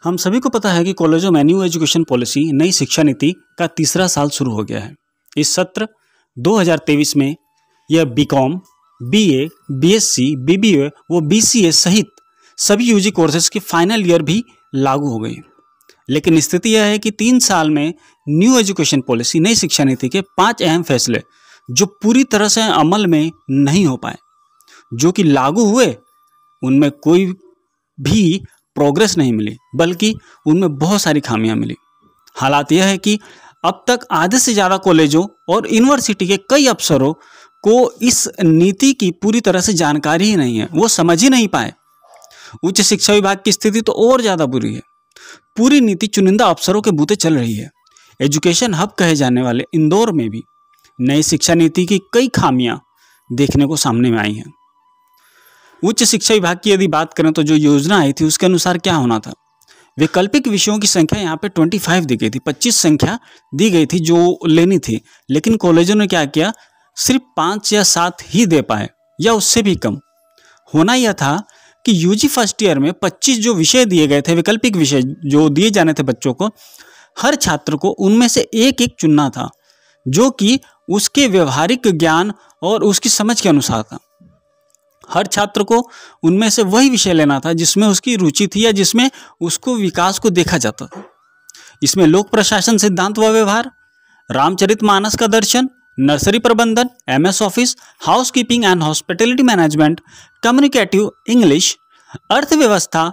हम सभी को पता है कि कॉलेजों में न्यू एजुकेशन पॉलिसी नई शिक्षा नीति का तीसरा साल शुरू हो गया है। इस सत्र 2023 में यह बीकॉम, बीए, बीएससी, बीबीए व बीसीए सहित सभी यूजी कोर्सेज की फाइनल ईयर भी लागू हो गई। लेकिन स्थिति यह है कि 3 साल में न्यू एजुकेशन पॉलिसी नई शिक्षा नीति के 5 अहम फैसले जो पूरी तरह से अमल में नहीं हो पाए, जो कि लागू हुए उनमें कोई भी प्रोग्रेस नहीं मिली, बल्कि उनमें बहुत सारी खामियां मिली। हालात यह है कि अब तक आधे से ज़्यादा कॉलेजों और यूनिवर्सिटी के कई अफसरों को इस नीति की पूरी तरह से जानकारी ही नहीं है, वो समझ ही नहीं पाए। उच्च शिक्षा विभाग की स्थिति तो और ज़्यादा बुरी है। पूरी नीति चुनिंदा अफसरों के बूते चल रही है। एजुकेशन हब कहे जाने वाले इंदौर में भी नई शिक्षा नीति की कई खामियां देखने को सामने में आई हैं। उच्च शिक्षा विभाग की यदि बात करें तो जो योजना आई थी उसके अनुसार क्या होना था, वैकल्पिक विषयों की संख्या यहाँ पे 25 दी गई थी, 25 संख्या दी गई थी जो लेनी थी, लेकिन कॉलेजों ने क्या किया, सिर्फ 5 या 7 ही दे पाए या उससे भी कम। होना यह था कि यूजी फर्स्ट ईयर में 25 जो विषय दिए गए थे, वैकल्पिक विषय जो दिए जाने थे बच्चों को, हर छात्र को उनमें से एक एक चुनना था जो कि उसके व्यवहारिक ज्ञान और उसकी समझ के अनुसार था। हर छात्र को उनमें से वही विषय लेना था जिसमें उसकी रुचि थी या जिसमें उसको विकास को देखा जाता था। इसमें लोक प्रशासन सिद्धांत व व्यवहार, रामचरितमानस का दर्शन, नर्सरी प्रबंधन, MS office, housekeeping and hospitality management, communicative English, अर्थव्यवस्था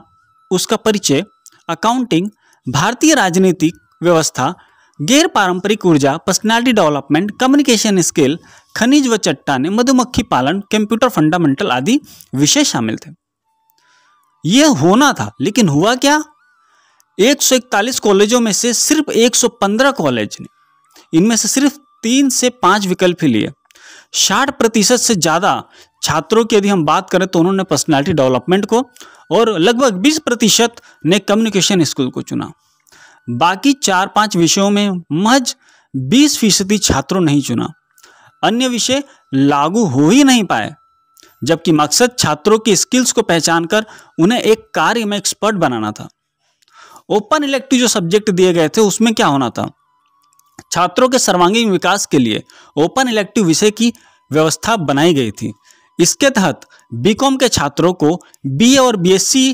उसका परिचय, अकाउंटिंग, भारतीय राजनीतिक व्यवस्था, गैर पारंपरिक ऊर्जा, पर्सनालिटी डेवलपमेंट, कम्युनिकेशन स्किल, खनिज व चट्टाने, मधुमक्खी पालन, कंप्यूटर फंडामेंटल आदि विषय शामिल थे। यह होना था, लेकिन हुआ क्या, 141 कॉलेजों में से सिर्फ 115 कॉलेज ने इनमें से सिर्फ 3 से 5 विकल्प ही लिए। 60% से ज्यादा छात्रों की यदि हम बात करें तो उन्होंने पर्सनालिटी डेवलपमेंट को और लगभग 20% ने कम्युनिकेशन स्किल को चुना। बाकी 4-5 विषयों में महज 20% छात्रों नहीं चुना। अन्य विषय लागू हो ही नहीं पाए, जबकि मकसद छात्रों की स्किल्स को पहचानकर उन्हें एक कार्य में एक्सपर्ट बनाना था। ओपन इलेक्टिव जो सब्जेक्ट दिए गए थे उसमें क्या होना था, छात्रों के सर्वांगीण विकास के लिए ओपन इलेक्टिव विषय की व्यवस्था बनाई गई थी। इसके तहत बीकॉम के छात्रों को बीए और बीएससी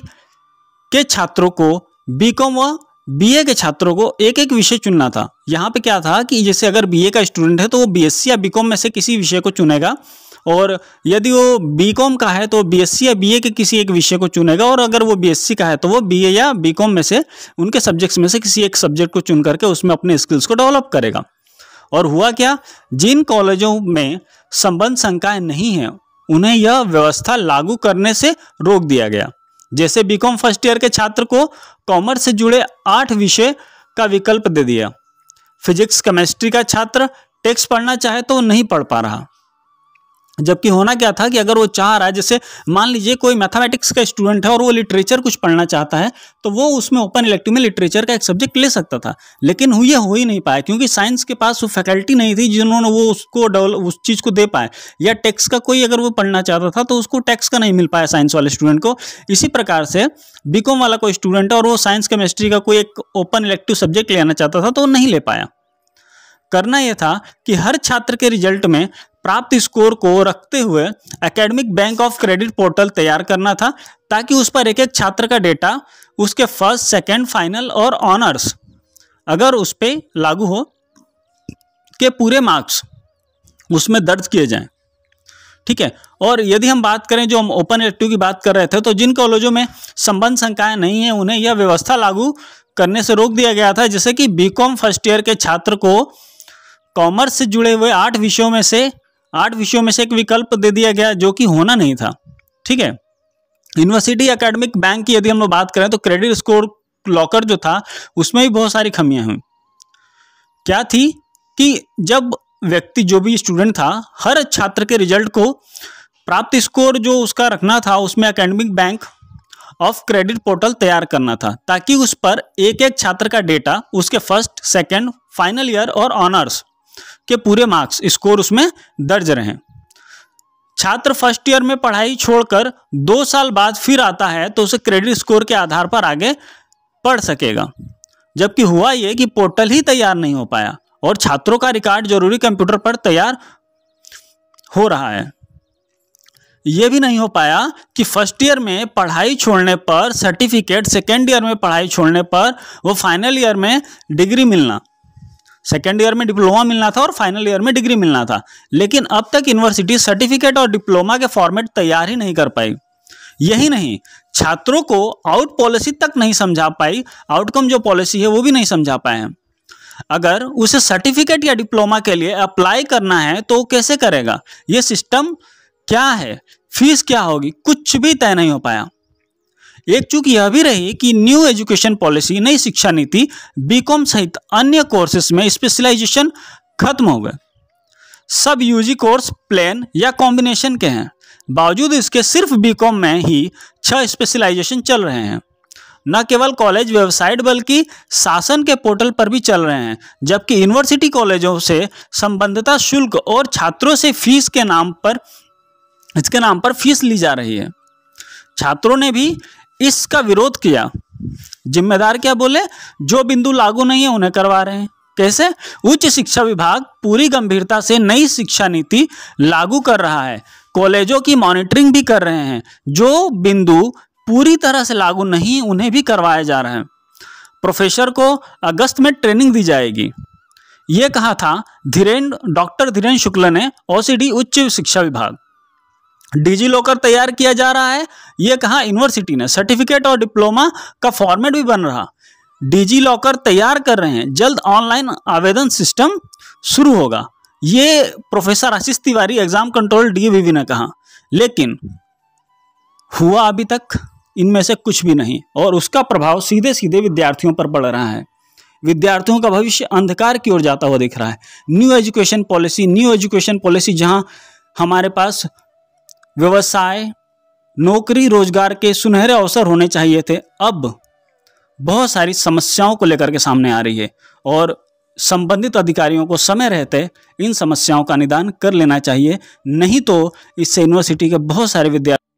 के छात्रों को बीकॉम व बीए के छात्रों को एक एक विषय चुनना था। यहाँ पे क्या था कि जैसे अगर बीए का स्टूडेंट है तो वो बीएससी या बीकॉम में से किसी विषय को चुनेगा, और यदि वो बीकॉम का है तो बीएससी या बीए के किसी एक विषय को चुनेगा, और अगर वो बीएससी का है तो वो बीए या बीकॉम में से उनके सब्जेक्ट्स में से किसी एक सब्जेक्ट को चुन करके उसमें अपने स्किल्स को डेवलप करेगा। और हुआ क्या, जिन कॉलेजों में संबद्ध संकाय नहीं है उन्हें यह व्यवस्था लागू करने से रोक दिया गया। जैसे बीकॉम फर्स्ट ईयर के छात्र को कॉमर्स से जुड़े 8 विषय का विकल्प दे दिया। फिजिक्स केमिस्ट्री का छात्र टेक्स्ट पढ़ना चाहे तो नहीं पढ़ पा रहा, जबकि होना क्या था कि अगर वो चाह रहा है, जैसे मान लीजिए कोई मैथमेटिक्स का स्टूडेंट है और वो लिटरेचर कुछ पढ़ना चाहता है तो वो उसमें ओपन इलेक्टिव में लिटरेचर का एक सब्जेक्ट ले सकता था, लेकिन ये हो ही नहीं पाया क्योंकि साइंस के पास वो फैकल्टी नहीं थी जिन्होंने वो उसको उस चीज़ को दे पाए। या टेक्स्ट का कोई अगर वो पढ़ना चाहता था तो उसको टेक्स्ट का नहीं मिल पाया साइंस वाले स्टूडेंट को। इसी प्रकार से बीकॉम वाला कोई स्टूडेंट है और वो साइंस केमिस्ट्री का कोई एक ओपन इलेक्टिव सब्जेक्ट लेना चाहता था तो वो नहीं ले पाया। करना यह था कि हर छात्र के रिजल्ट में प्राप्त स्कोर को रखते हुए academic bank of credit portal तैयार करना था, ताकि उस पर एक एक छात्र का डेटा उसके फर्स्ट, सेकंड, फाइनल और ऑनर्स अगर उस पर लागू हो के पूरे मार्क्स उसमें दर्ज किए जाएं। ठीक है। और यदि हम बात करें, जो हम ओपन इलेक्टिव की बात कर रहे थे, तो जिन कॉलेजों में संबद्ध संकाय नहीं है उन्हें यह व्यवस्था लागू करने से रोक दिया गया था। जैसे कि बीकॉम फर्स्ट ईयर के छात्र को कॉमर्स से जुड़े हुए 8 विषयों में से एक विकल्प दे दिया गया, जो कि होना नहीं था। ठीक है। यूनिवर्सिटी एकेडमिक बैंक की यदि हम लोग बात करें तो क्रेडिट स्कोर लॉकर जो था उसमें भी बहुत सारी खामियां हुई। क्या थी कि जब व्यक्ति, जो भी स्टूडेंट था, हर छात्र के रिजल्ट को प्राप्त स्कोर जो उसका रखना था उसमें academic bank of credit portal तैयार करना था, ताकि उस पर एक एक छात्र का डेटा उसके फर्स्ट, सेकंड, फाइनल ईयर और ऑनर्स के पूरे मार्क्स स्कोर उसमें दर्ज रहें। छात्र फर्स्ट ईयर में पढ़ाई छोड़कर 2 साल बाद फिर आता है तो उसे क्रेडिट स्कोर के आधार पर आगे पढ़ सकेगा। जबकि हुआ ये कि पोर्टल ही तैयार नहीं हो पाया और छात्रों का रिकॉर्ड जरूरी कंप्यूटर पर तैयार हो रहा है। यह भी नहीं हो पाया कि फर्स्ट ईयर में पढ़ाई छोड़ने पर सर्टिफिकेट, सेकेंड ईयर में पढ़ाई छोड़ने पर वो फाइनल ईयर में डिग्री मिलना, सेकेंड ईयर में डिप्लोमा मिलना था और फाइनल ईयर में डिग्री मिलना था। लेकिन अब तक यूनिवर्सिटी सर्टिफिकेट और डिप्लोमा के फॉर्मेट तैयार ही नहीं कर पाई। यही नहीं, छात्रों को आउट पॉलिसी तक नहीं समझा पाई, आउटकम जो पॉलिसी है वो भी नहीं समझा पाए हैं। अगर उसे सर्टिफिकेट या डिप्लोमा के लिए अप्लाई करना है तो वो कैसे करेगा, ये सिस्टम क्या है, फीस क्या होगी, कुछ भी तय नहीं हो पाया। एक चूक यह भी रही कि न्यू एजुकेशन पॉलिसी, नई शिक्षा नीति, बीकॉम सहित अन्य कोर्सेज में स्पेशलाइजेशन खत्म हो गए। सब यूजी कोर्स प्लेन या कॉम्बिनेशन के हैं। बावजूद इसके सिर्फ बीकॉम में ही 6 स्पेशलाइजेशन चल रहे हैं। न केवल कॉलेज वेबसाइट बल्कि शासन के पोर्टल पर भी चल रहे हैं। जबकि यूनिवर्सिटी कॉलेजों से संबद्धता शुल्क और छात्रों से इसके नाम पर फीस ली जा रही है। छात्रों ने भी इसका विरोध किया। जिम्मेदार क्या बोले, जो बिंदु लागू नहीं है उन्हें करवा रहे हैं। कैसे? उच्च शिक्षा विभाग पूरी गंभीरता से नई शिक्षा नीति लागू कर रहा है, कॉलेजों की मॉनिटरिंग भी कर रहे हैं। जो बिंदु पूरी तरह से लागू नहीं उन्हें भी करवाया जा रहा है। प्रोफेसर को अगस्त में ट्रेनिंग दी जाएगी, ये कहा था डॉक्टर धीरेन्द्र शुक्ल ने, ओसीडी उच्च शिक्षा विभाग। डिजी लॉकर तैयार किया जा रहा है, ये कहा यूनिवर्सिटी ने। सर्टिफिकेट और डिप्लोमा का फॉर्मेट भी बन रहा, डिजी लॉकर तैयार कर रहे हैं। जल्द ऑनलाइन आवेदन सिस्टम शुरू होगा, ये प्रोफेसर आशीष तिवारी, एग्जाम कंट्रोल डीवीवी ने कहा। लेकिन हुआ अभी तक इनमें से कुछ भी नहीं और उसका प्रभाव सीधे सीधे विद्यार्थियों पर पड़ रहा है। विद्यार्थियों का भविष्य अंधकार की ओर जाता हुआ दिख रहा है। न्यू एजुकेशन पॉलिसी जहां हमारे पास व्यवसाय, नौकरी, रोजगार के सुनहरे अवसर होने चाहिए थे, अब बहुत सारी समस्याओं को लेकर के सामने आ रही है और संबंधित अधिकारियों को समय रहते इन समस्याओं का निदान कर लेना चाहिए। नहीं तो इससे यूनिवर्सिटी के बहुत सारे विद्यार्थी